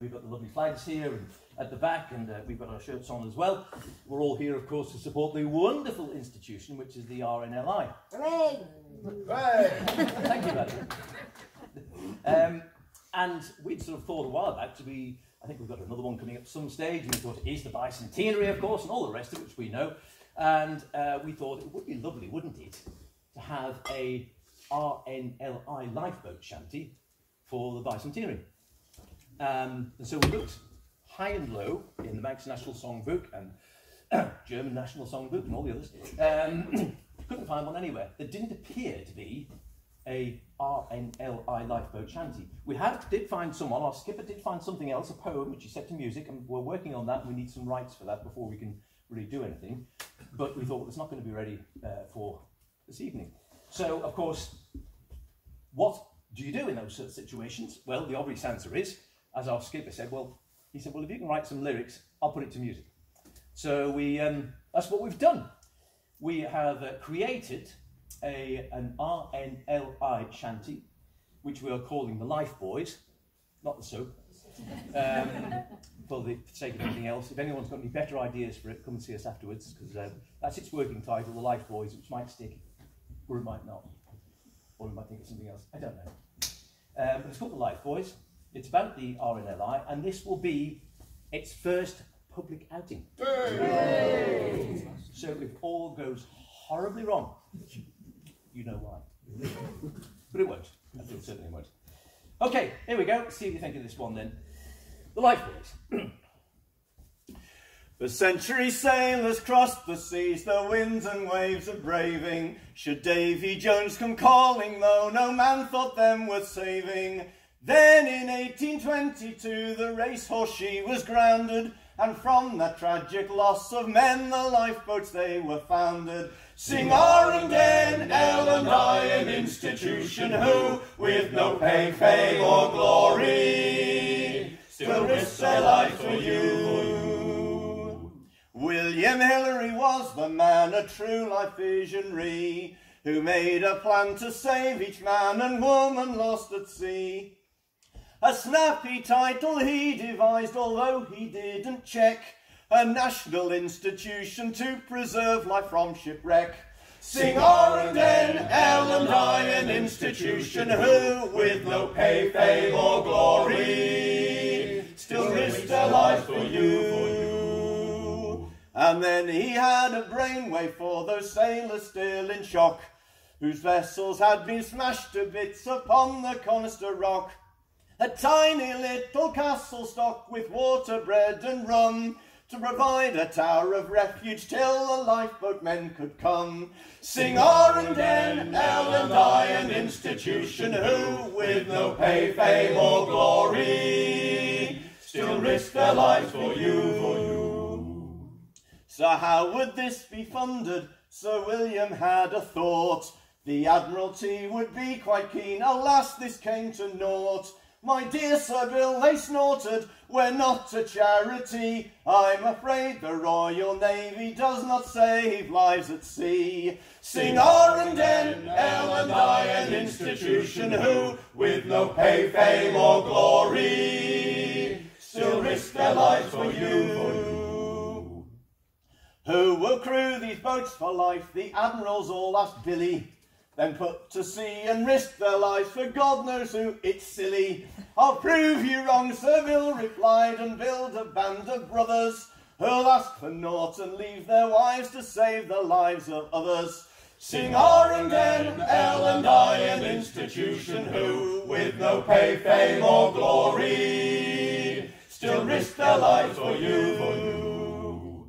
We've got the lovely flags here and at the back, and we've got our shirts on as well. We're all here, of course, to support the wonderful institution, which is the RNLI. Hooray! Hooray! Thank you, madam. And we'd sort of thought a while back I think we've got another one coming up some stage, and we thought it is the bicentenary, of course, and all the rest of which we know. And we thought it would be lovely, wouldn't it, to have a RNLI lifeboat shanty for the bicentenary. And so we looked high and low in the Manx National Songbook and German National Songbook and all the others. Couldn't find one anywhere. There didn't appear to be a RNLI lifeboat shanty. We did find someone, our skipper did find something else, a poem which he set to music, and we're working on that, and we need some rights for that before we can really do anything. But we thought, well, it's not going to be ready for this evening. So, of course, what do you do in those sort of situations? Well, the obvious answer is, as our skipper said, he said, well, if you can write some lyrics, I'll put it to music. So that's what we've done. We have created an RNLI shanty, which we are calling the Life Boys, not the soap. For the sake of anything else, if anyone's got any better ideas for it, come and see us afterwards, because that's its working title, the Life Boys, which might stick, or it might not, or we might think it's something else. I don't know. But it's called the Life Boys. It's about the RNLI, and this will be its first public outing. Yay! So if all goes horribly wrong, you know why. But it won't. I feel certainly it won't. Okay, here we go. See what you think of this one then. The Life Boys. For centuries sailors crossed the seas, the winds and waves are braving. Should Davy Jones come calling, though no man thought them worth saving. Then in 1822 the racehorse she was grounded, and from that tragic loss of men the lifeboats they were founded. Sing RNLI, an institution who, with no pay, fame or glory, still risk their life for you. William Hillary was the man, a true life visionary, who made a plan to save each man and woman lost at sea. A snappy title he devised, although he didn't check, a national institution to preserve life from shipwreck. Sing RNLI, an institution who, with no pay, fame or glory, still risked their life for you. And then he had a brainwave for those sailors still in shock, whose vessels had been smashed to bits upon the Conister Rock. A tiny little castle stocked with water, bread and rum, to provide a tower of refuge till the lifeboat men could come. Sing RNLI, an institution who, with no pay, fame or glory, still risk their lives for you. So how would this be funded? Sir William had a thought. The Admiralty would be quite keen, alas, this came to naught. My dear Sir Bill, they snorted, we're not a charity. I'm afraid the Royal Navy does not save lives at sea. Sing RNLI, an institution who, with no pay, fame or glory, still risk their lives for you. Who will crew these boats for life? The admirals all asked Billy. Then put to sea and risk their lives for God knows who, it's silly. I'll prove you wrong, Sir Bill replied, and build a band of brothers who'll ask for naught and leave their wives to save the lives of others. Sing RNLI, an institution who, with no pay, fame or glory, still risk their lives for you.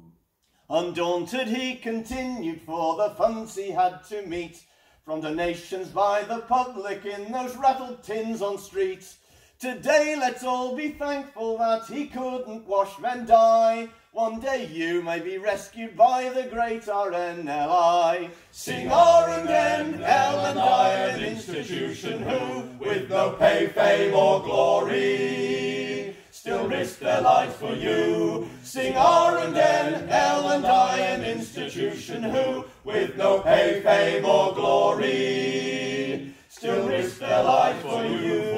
Undaunted he continued, for the funds he had to meet from donations by the public in those rattled tins on streets. Today let's all be thankful that he couldn't wash men die. One day you may be rescued by the great RNLI. Sing RNLI, an institution who, with no pay, fame or glory, still risk their lives for you. Sing RNLI, an institution who, with no pay, fame or glory, still risk their lives for you.